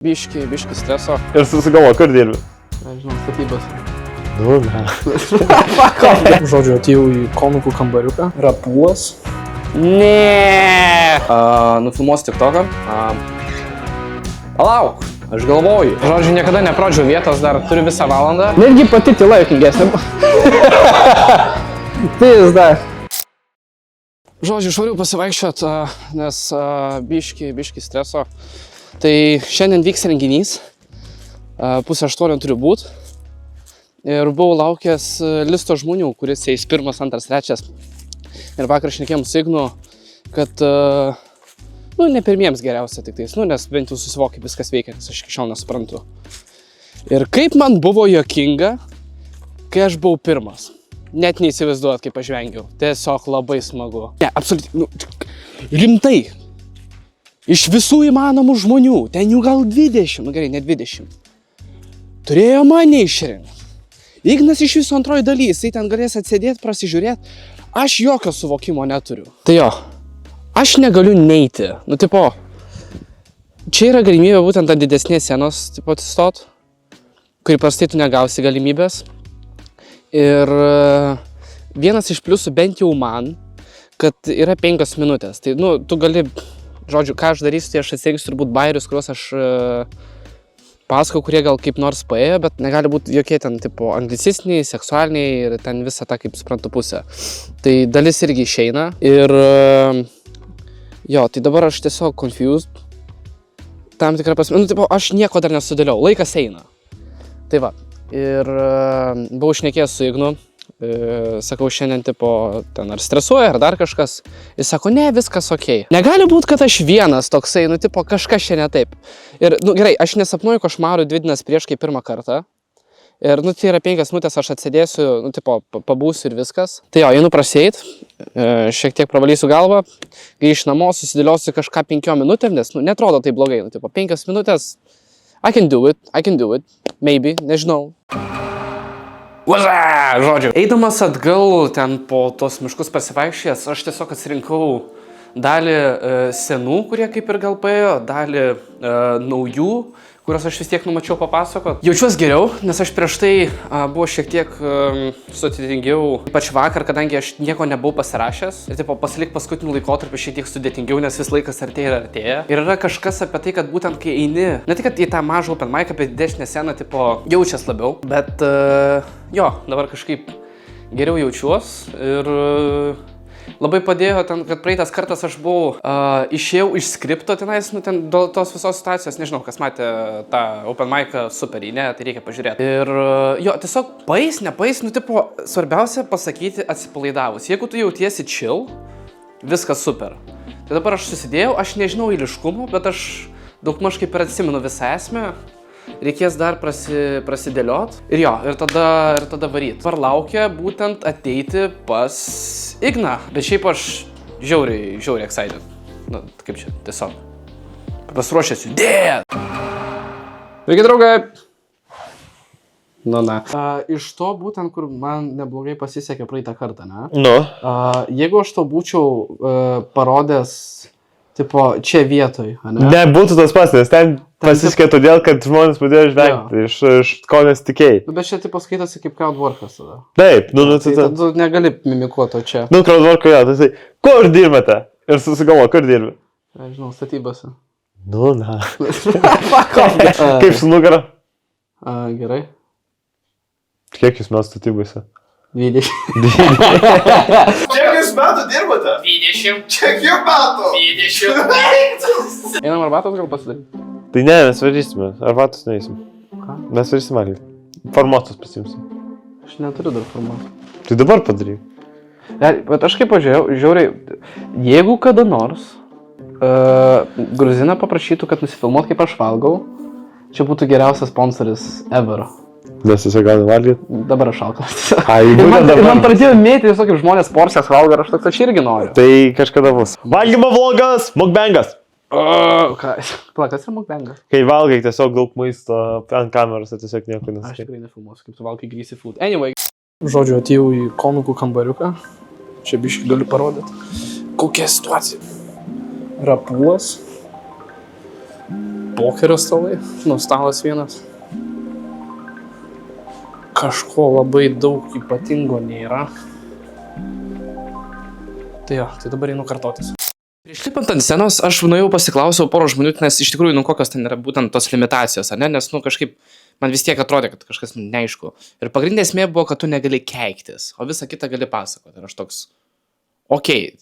Biški streso. Ir susigalvo, kur dirbi? Nežinau, statybos. Nu, ne. Žodžiu, atėjau į komikų kambariuką. Rapuos. Ne. Nufilmuosiu TikToką. Palauk, aš galvoju. Žodžiu, niekada neprodžiau vietos, dar turiu visą valandą. Netgi pati tyla juokingesnė. Tis dar. Žodžiu, išvariau pasivaikščiot, nes biški streso. Tai šiandien vyks renginys, 7:30 turiu būt. Ir buvau laukęs listo žmonių, kuris eis 1, 2, 3. Ir vakar šnekėjom su Ignu, kad, ne pirmiems geriausia tik tais, nes bent jau susivokia, kaip viskas veikia, nes aš iki šiol nesuprantu. Ir kaip man buvo juokinga, kai aš buvau pirmas. Net neįsivaizduojat, kaip aš vengiau. Tiesiog labai smagu. Ne, absoliučiai, rimtai. Iš visų įmanomų žmonių, ten jų gal 20, gerai, ne 20. Turėjo mane išrinkti. Ignas iš viso antroji daly, jisai ten galės atsėdėti, prasižiūrėti. Aš jokio suvokimo neturiu. Tai jo, aš negaliu neiti. Čia yra galimybė būtent ant didesnės scenos atsistot, kurį prastai tu negausi galimybės. Ir vienas iš pliusų bent jau man, kad yra 5 minutės. Tai, tu gali, žodžiu, ką aš darysiu, tai aš atsėgsiu turbūt bairius, kuriuos aš pasakau, kurie gal kaip nors paėjo, bet negali būti jokie ten, anglicistiniai, seksualiniai ir ten visą tą, kaip suprantu, pusę. Tai dalis irgi išeina. Ir jo, tai dabar aš tiesiog confused. Tam tikrą prasme, aš nieko dar nesudėliau, laikas eina. Tai va, ir buvau šnekėjęs su Ignu. Sakau, šiandien, ten ar stresuoja, ar dar kažkas. Jis sako, ne, viskas okei. Negali būti, kad aš vienas toksai, kažkas čia ne taip. Ir, gerai, aš nesapnuoju košmarų 2 dienas prieš kaip 1 kartą. Ir, tai yra 5 minutės, aš atsėdėsiu, pabūsiu ir viskas. Tai jo, einu praseit, šiek tiek pravalysiu galvą, grįšiu namo, susidėliosiu kažką 5 minutėm, nes, netrodo tai blogai. 5 minutės, I can do it, maybe, nežinau. Žodžiu, eidamas atgal ten po tos miškus pasivaikščiojęs, aš tiesiog atsirinkau dalį senų, kurie kaip ir gal paėjo, dalį naujų, kuriuos aš vis tiek numačiau papasakot. Jaučiuos geriau, nes aš prieš tai buvo šiek tiek sudėtingiau, ypač vakar, kadangi aš nieko nebuvau pasirašęs. Ir pasilik paskutinių laikotarpį šiek tiek sudėtingiau, nes vis laikas artėja ir artėja. Ir yra kažkas apie tai, kad būtent kai eini, ne tik kad į tą mažą open mic, apie didesnę sceną, jaučias labiau. Bet jo, dabar kažkaip geriau jaučiuos ir labai padėjo ten, kad praeitas kartas aš buvau, išėjau iš skripto tenais, ten dėl tos visos situacijos, nežinau, kas matė tą open mic'ą superį, ne, tai reikia pažiūrėti. Ir jo, tiesiog paeis, svarbiausia pasakyti atsipalaidavus. Jeigu tu jautiesi chill, viskas super. Tai dabar aš susidėjau, aš nežinau eiliškumo, bet aš daugmaž kaip ir atsimenu visą esmę. Reikės dar prasidėliot. Ir jo, ir tada varyt. Dabar laukia būtent ateiti pas Igną. Bet šiaip aš žiauriai excited. Kaip čia, tiesiog. Pasiruošęs judėt. Sveiki, draugai! Iš to būtent, kur man neblogai pasisekė praeitą kartą, ne? Jeigu aš to būčiau parodęs, čia vietoj, ne? Ne, būtų tas pats, nes ten pasiskė todėl, kad žmonės pradėjo žvengti iš ko nesitikėjai. Bet čia skaitosi kaip crowdworkas tada. Taip, tu negali mimikuoti to čia. Crowdworko, jo, tai kur dirbate? Ir susigalvo, kur dirbi? Nežinau, statybose. Na. Kaip su nugara? Gerai. Kiek jūs metų statybose? 20. Kiek jūs metų dirbate? 20. Kiek metų? 20. Einam arbatos gal pasidaryti? Tai ne, mes varysim. Arbatos neįsim. Ką? Mes varysim valgyti. Formatus pasimsim. Aš neturiu dar formatų. Tai dabar padaryk. Bet aš kaip pažiūrėjau, žiauriai, jeigu kada nors Gruzina paprašytų, kad nusifilmuot, kaip aš valgau, čia būtų geriausias sponsoris ever. Mes tiesiog galim valgyti. Dabar aš šalkas. Man pradėjo mėti visokių žmonės porcijas valgo ir aš irgi noriu. Tai kažkada bus. Valgymo vlogas, mukbangas. Kas yra mukbangas? Kai valgai tiesiog daug maisto ant kameros, tai tiesiog nieko nesakai. Aš tikrai nefilmuosiu, kaip tu valgai greasy food. Anyway. Žodžiu, atėjau į komikų kambariuką. Čia biškį galiu parodyti. Kokia situacija? Rapuos. Pokerio stalai, stalas vienas. Kažko labai daug ypatingo nėra. Tai jo, tai dabar einu kartotis. Prieš lipant ant scenos aš nuėjau pasiklausiau poro žmonių, nes iš tikrųjų, kokios ten yra būtent tos limitacijos, ar ne? Nes, kažkaip man vis tiek atrodė, kad kažkas neaišku. Ir pagrindinė esmė buvo, kad tu negali keiktis, o visą kitą gali pasakoti. Ir aš toks, okei,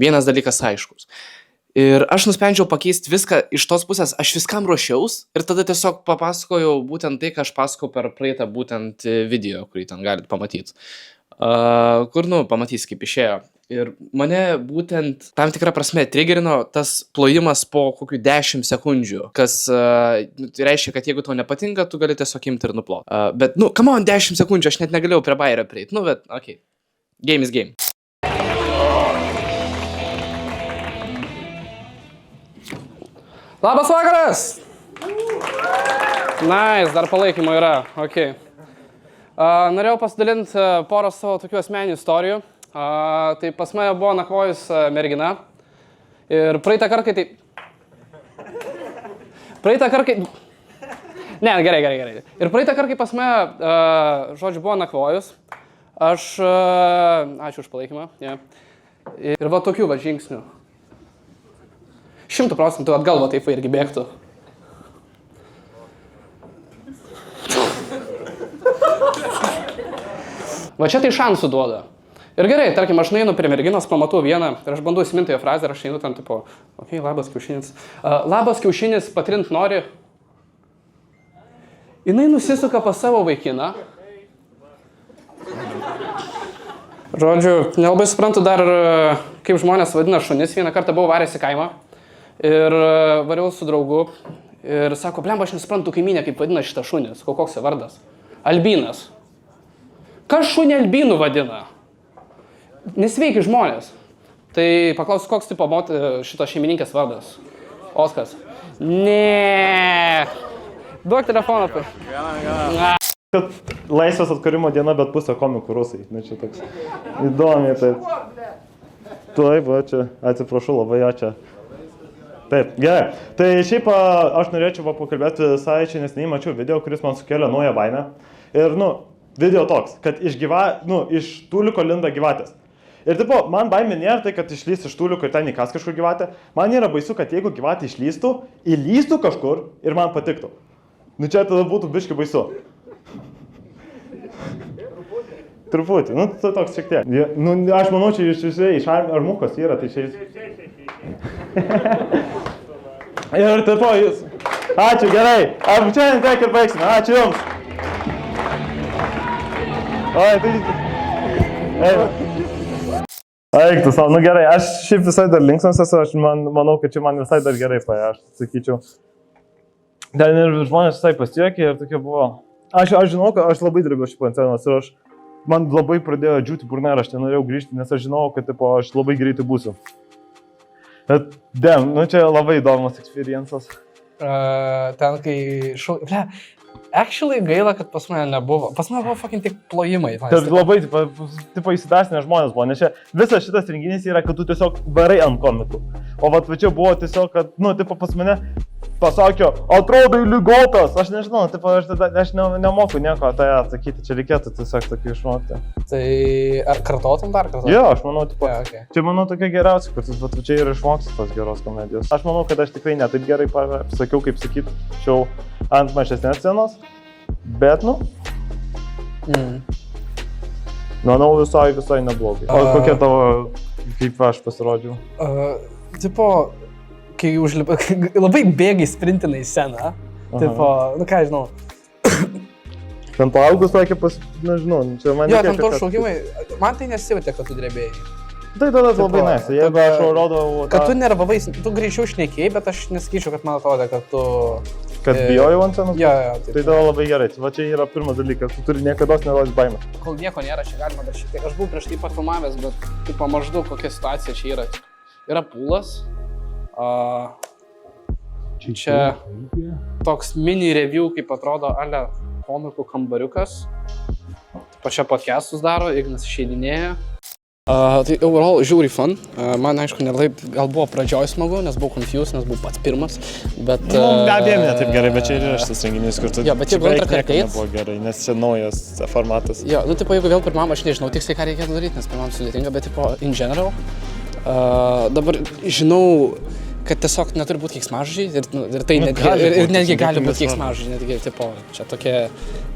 vienas dalykas aiškus. Ir aš nusprendžiau pakeisti viską iš tos pusės, aš viskam ruošiaus ir tada tiesiog papasakojau būtent tai, ką aš pasakojau per praeitą būtent video, kurį ten galit pamatyti. Kur, pamatys, kaip išėjo. Ir mane būtent tam tikrą prasme triggerino tas plojimas po kokių 10 sekundžių, kas tai reiškia, kad jeigu tau nepatinka, tu gali tiesiog imti ir nuploti. Bet, come on, 10 sekundžių, aš net negalėjau prie bairio prieiti. Bet, okei. Game is game. Labas vakaras! Nice, dar palaikymo yra, okei. Norėjau pasidalinti porą savo tokių asmeninių istorijų. Tai pas mane buvo nakvojus mergina. Ir praeitą kartą tai... Ne, gerai. Ir praeitą kartą pas mane, žodžiu, buvo nakvojus. Ačiū už palaikymą. Yeah. Ir va tokių žingsnių. 100% atgal va taip irgi bėgtų. Va čia tai šansų duoda. Ir gerai, tarkim, aš nueinu prie merginos, pamatau vieną ir aš bandau įsiminti jo frazę ir aš einu ten tipo, okei, labas kiaušinis. Labas kiaušinis, patrint nori. Jinai nusisuka pas savo vaikiną. Žodžiu, nelabai suprantu dar, kaip žmonės vadina šunis. Vieną kartą buvau varęs į kaimą ir variau su draugu ir sako, blemba, aš nesuprantu kaimynę, kaip vadina šitą šunis. Koks jo vardas? Albinas. Kas šunį albinų vadina? Nesveiki žmonės. Tai paklausiu, koks tipo šito šeimininkės vardas? Oskas. Ne. Duok telefoną. Kad laisvės atkūrimo diena, bet pusė komikų rusai. Na čia toks įdomiai, taip. Taip, va čia, atsiprašau labai, ačiū. Taip, gerai. Tai šiaip aš norėčiau pakalbėti visai čia, nes neįmačiau video, kuris man sukėlė naują baimę. Ir, video toks, kad iš tūliko linda gyvatės. Ir tipo, man baimė nėra tai, kad išlys iš tūliko ir ten įkas kažkur gyvatė. Man yra baisu, kad jeigu gyvatė išlystų, įlystų kažkur ir man patiktų. Čia tada būtų biški baisu. Truputį, tai toks šiek tiek. Aš manau, čia iš armukos yra, tai čia Ir tipo, jūs. Ačiū, gerai. Čia tiek ir baigsime. Ačiū jums. Eik tu savo, gerai, aš šiaip visai dar linksmas esu, aš manau, kad čia man visai dar gerai paėjo, aš sakyčiau. Ten ir žmonės visai pasijuokė ir tokie buvo. Aš žinau, kad aš labai dirbiau šį pancenos ir man labai pradėjo džiūti burna ir aš nenorėjau grįžti, nes aš žinau, kad tipo, aš labai greitai būsiu. Bet, čia labai įdomus experiences. Ten kai actually gaila, kad pas mane nebuvo. Pas mane buvo fucking tik plojimai. Tai labai, tipo, įsidasinę žmonės buvo, nes čia visas šitas renginys yra, kad tu tiesiog varai ant komikų. O va čia buvo tiesiog, kad, tipo, pas mane pasakė, atrodai ligotas. Aš nežinau, tipo, aš nemoku nieko tai atsakyti, čia reikėtų tiesiog tokį išmokti. Tai ar kartotum dar kartą? Jo, aš manau, tipo, okay. Čia manau tokia geriausia, kad čia ir išmoksi tos geros komedijos. Aš manau, kad aš tikrai ne taip gerai pasakiau, kaip sakyčiau, ant mažesnės scenos, bet, manau, visai neblogai. O kokia tavo, kaip aš pasirodžiau? Tipo, kai užlipa, labai bėgai sprintinai sceną, tipo, ką žinau. Ten paaugus sakė nežinau, čia man jo, ten to šaukimai, man tai nesivitė, kad tu drebėjai. Tai tada labai nice, jeigu aš rodau... Kad tu nervavai, tu greičiau šnekėjai, bet aš nesakyčiau, kad man atrodė, kad tu... Kad bijojau ant scenos? Jo. Tai tada labai gerai, va čia yra pirmas dalykas, tu turi niekados nerodyti baimę. Kol nieko nėra, čia galima dar šiek tiek. Aš buvau prieš tai pafilmavęs, bet tipo maždaug kokia situacija čia yra. Yra pūlas. Čia toks mini review, kaip atrodo, ale komikų kambariukas. Pačia podcastus daro, Ignas išeidinėja. Tai overall žiūri fun. Man aišku, gal buvo pradžioj smagu, nes buvau confused, nes buvau pats pirmas, bet... Nu, be abejo, ne taip gerai, bet čia ir yra šitas renginys, kur tu... Jo, bet jeigu antrą kartą eit... Nebuvo gerai, nes čia naujas formatas. Jo, nu, tipo, jeigu vėl pirmam, aš nežinau tiksliai, ką reikėtų daryti, nes pirmam sudėtinga, bet, tipo, in general, dabar žinau, kad tiesiog neturi būti keiksmažodžiai ir tai netgi gali būti keiksmažodžiai, netgi, tipo, čia tokie,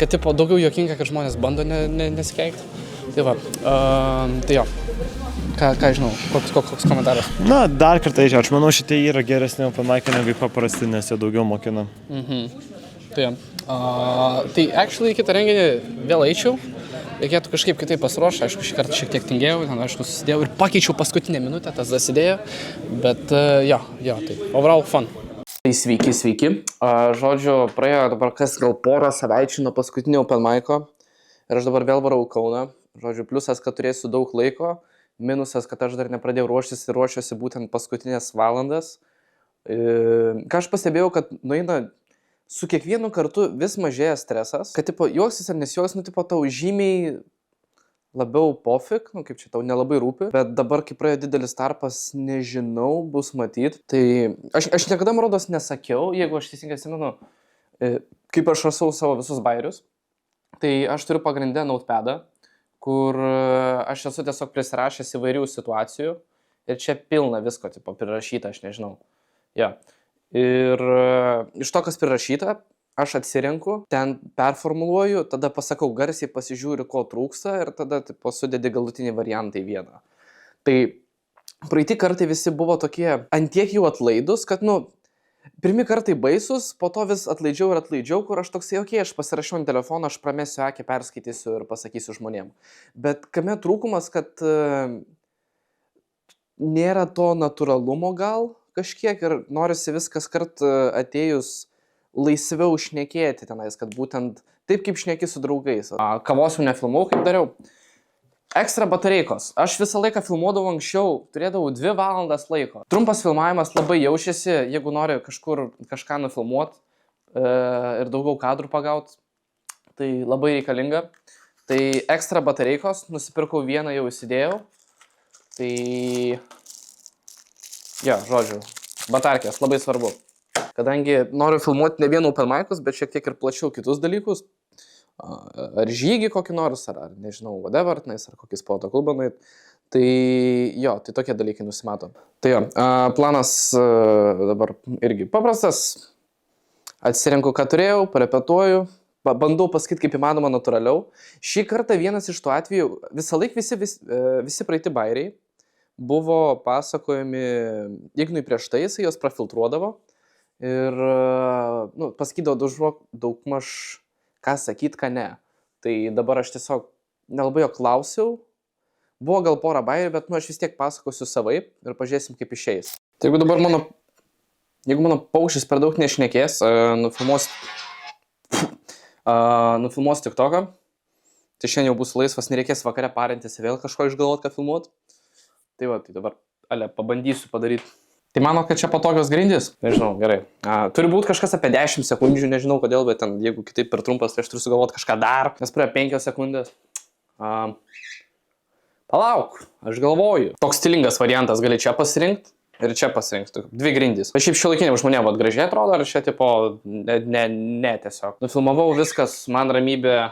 kad, tipo, daugiau juokinga, kad žmonės bando nesikeikti. Tai va, tai jo, ką žinau, koks komentaras? Na, dar kartą eičiau, aš manau, šitie yra geresni open mic'ai negu paprasti, nes jie daugiau mokina. Tai jo, tai actually kitą renginį vėl eičiau, reikėtų kažkaip kitaip pasiruošti, aišku, šį kartą šiek tiek tingėjau, ten aišku susidėjau ir pakeičiau paskutinę minutę, tas dasidėjo, bet jo, tai overall fun. Tai sveiki. Žodžiu, praėjo dabar kas gal porą savaičių nuo paskutinio open mic'o ir aš dabar vėl varau į Kauną. Žodžiu, pliusas, kad turėsiu daug laiko, minusas, kad aš dar nepradėjau ruoštis ir ruošiuosi būtent paskutinės valandas. Ką aš pastebėjau, kad nueina su kiekvienu kartu vis mažėja stresas, kad tipo juoksis ar nesijuoks, nu tipo tau žymiai labiau pofik, nu kaip čia tau nelabai rūpi, bet dabar, kai praėjo didelis tarpas, nežinau, bus matyt. Tai aš niekada, man rodos, nesakiau, jeigu aš teisingai atsimenu, kaip aš rasau savo visus bairius, tai aš turiu pagrindę notepadą, kur aš esu tiesiog prisirašęs įvairių situacijų ir čia pilna visko, tipo, prirašyta, aš nežinau. Ja. Ir iš to, kas prirašyta, aš atsirenku, ten performuluoju, tada pasakau garsiai, pasižiūriu, ko trūksta ir tada, tipo, sudedi galutinį variantą į vieną. Tai praeiti kartai visi buvo tokie antiek jau atlaidus, kad, nu, pirmi kartai baisus, po to vis atlaidžiau, kur aš toksai, okei, aš pasirašiau ant telefoną, aš pramesiu akį, perskaitysiu ir pasakysiu žmonėm. Bet kame trūkumas, kad nėra to natūralumo gal kažkiek ir norisi viskas kart atėjus laisviau šnekėti tenais, kad būtent taip kaip šneki su draugais. Kavos jau nefilmau, kaip dariau. Ekstra batareikos. Aš visą laiką filmuodavau anksčiau, turėdavau 2 valandas laiko. Trumpas filmavimas labai jaučiasi, jeigu nori kažką nufilmuoti ir daugiau kadrų pagauti, tai labai reikalinga. Tai ekstra batareikos, nusipirkau vieną, jau įsidėjau. Tai, ja, žodžiu, batarkės, labai svarbu. Kadangi noriu filmuoti ne vien open mic'us, bet šiek tiek ir plačiau kitus dalykus. Ar žygį kokį nors, ar nežinau, whatever, ar kokį sporto klubą nueit. Tai jo, tai tokie dalykai nusimato. Tai jo, planas dabar irgi paprastas. Atsirenku, ką turėjau, parepetuoju, bandau pasakyti kaip įmanoma natūraliau. Šį kartą vienas iš tų atvejų, visą laiką visi praeiti bairiai buvo pasakojami Ignui prieš tai, jisai jos prafiltruodavo ir nu, pasakydavo daugmaž ką sakyt, ką ne. Tai dabar aš tiesiog nelabai jo klausiau. Buvo gal porą bairių, bet nu, aš vis tiek pasakosiu savaip ir pažiūrėsim, kaip išeis. Tai jeigu dabar mano paukštis per daug nešnekės, nufilmuos TikToką, tai šiandien jau bus laisvas, nereikės vakare parintis vėl kažko išgalvoti, ką filmuot. Tai va, tai dabar, pabandysiu padaryti. Tai mano, kad čia patogios grindys? Nežinau, gerai. Turi būti kažkas apie 10 sekundžių, nežinau kodėl, bet ten, jeigu kitaip per trumpas, tai aš turiu sugalvoti kažką dar, nes praėjo 5 sekundės. Palauk, aš galvoju. Toks stilingas variantas gali čia pasirinkti ir čia pasirinkti. 2 grindys. Aš šiaip šiuolaikiniam žmonėm gražiai atrodo, ar čia tipo, ne tiesiog. Nufilmavau viskas, man ramybė.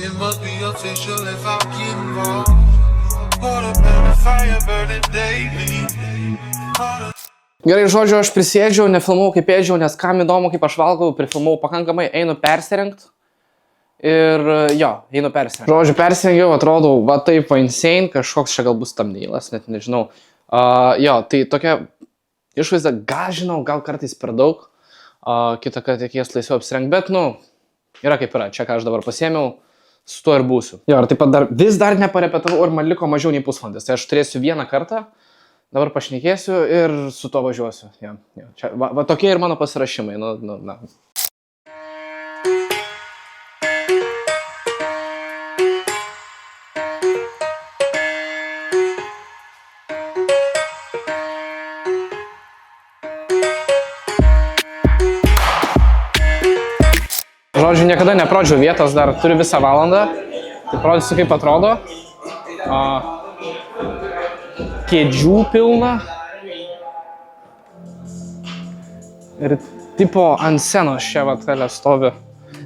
It must be official if I get involved. Put up in the fire burning daily. Gerai, žodžiu, aš prisėdžiau, nefilmau kaip ėdžiau, nes kam įdomu, kaip aš valgau, prifilmau pakankamai, einu persirengt. Ir jo, einu persirengt. Žodžiu, persirengiau, atrodau, va taip, va insane, kažkoks čia gal bus thumbnailas, net nežinau. Jo, tai tokia išvaizda, gal žinau, gal kartais per daug. Kitą kartą reikės laisviau apsirengt, bet, nu, yra kaip yra, čia ką aš dabar pasiėmiau. Su tuo ir būsiu. Jo, ir taip pat vis dar neparepetavau ir man liko mažiau nei pusvalandis. Tai aš turėsiu vieną kartą, dabar pašnekėsiu ir su to važiuosiu. Ja. Čia, va tokie ir mano pasirašymai. Na. Žodžiu, niekada neprodžiau vietos, dar turiu visą valandą. Tai parodysiu, kaip atrodo. Kėdžių pilna. Ir tipo ant scenos čia vatelė stovi.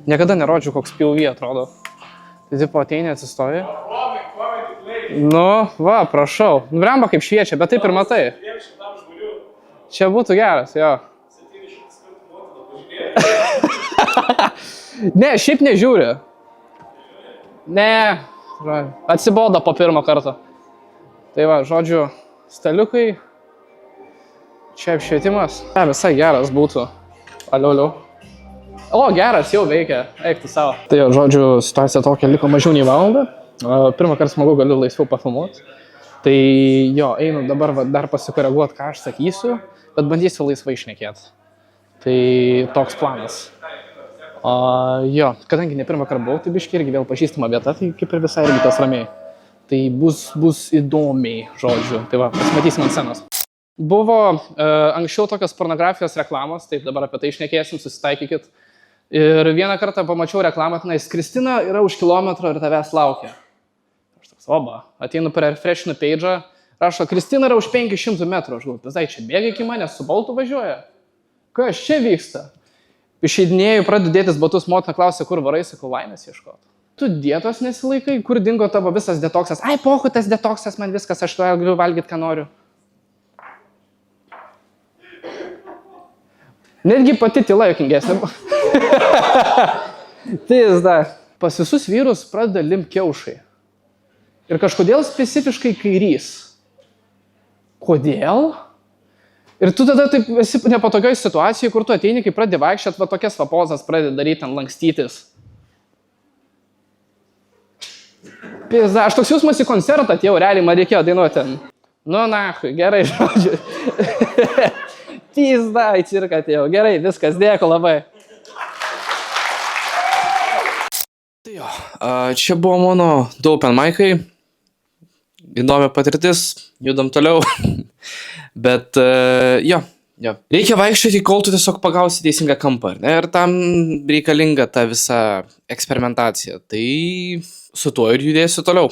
Niekada nerodžiau, koks POV atrodo. Tai tipo ateini atsistoji. Nu, va, prašau. Blemba kaip šviečia, bet taip ir matai. Čia būtų geras, jo. Ne, šiaip nežiūri. Ne, atsibodo po pirmo karto. Tai va, žodžiu, staliukai. Čia apšvietimas. Ne, visai geras būtų. Aliuliu. O, geras, jau veikia. Eik tu savo. Tai jo, žodžiu, situacija tokia liko mažiau nei valandą. Pirmą kartą smagu galiu laisviau pafilmuoti. Tai jo, einu dabar dar pasikoreguoti, ką aš sakysiu, bet bandysiu laisvai šnekėti. Tai toks planas. Jo, kadangi ne pirmą kartą buvau, tai biškai irgi vėl pažįstama vieta, tai kaip ir visai irgi tas ramiai. Tai bus įdomiai, žodžiu. Tai va, pasimatysim ant scenos. Buvo anksčiau tokios pornografijos reklamos, taip dabar apie tai šnekėsim, susitaikykit. Ir vieną kartą pamačiau reklamą, tenais, Kristina yra už kilometro ir tavęs laukia. Aš toks, oba, ateinu per refreshinu page'ą, rašo, Kristina yra už 500 metrų. Aš galvoju, pizai, čia bėga iki manęs, su boltu važiuoja. Kas čia vyksta? Išeidinėjau, pradedu dėtis batus, motina klausė, kur varai, sakau, laimės ieškoti. Tu dietos nesilaikai, kur dingo tavo visas detoksas? Ai, pohu, tas detoksas, man viskas, aš to galiu valgyti, ką noriu. Netgi pati tyla juokingesnė. Tai jis dar. Pas visus vyrus pradeda limpt kiaušai. Ir kažkodėl specifiškai kairys. Kodėl? Ir tu tada taip esi nepatogioj situacijai, kur tu ateini, kai pradedi vaikščiat, va tokias va pozas pradedi daryti, ten lankstytis. Pizda, aš toks jausmas į koncertą atėjau, realiai man reikėjo dainuoti ten. Nu, nahui, gerai, žodžiu. Pizda, į cirką atėjau. Gerai, viskas, dėkui labai. Tai jo, čia buvo mano du open mic'ai. Įdomi patirtis, judam toliau. Bet jo. Reikia vaikščioti, kol tu tiesiog pagausi teisingą kampą, ne? Ir tam reikalinga ta visa eksperimentacija. Tai su tuo ir judėsiu toliau.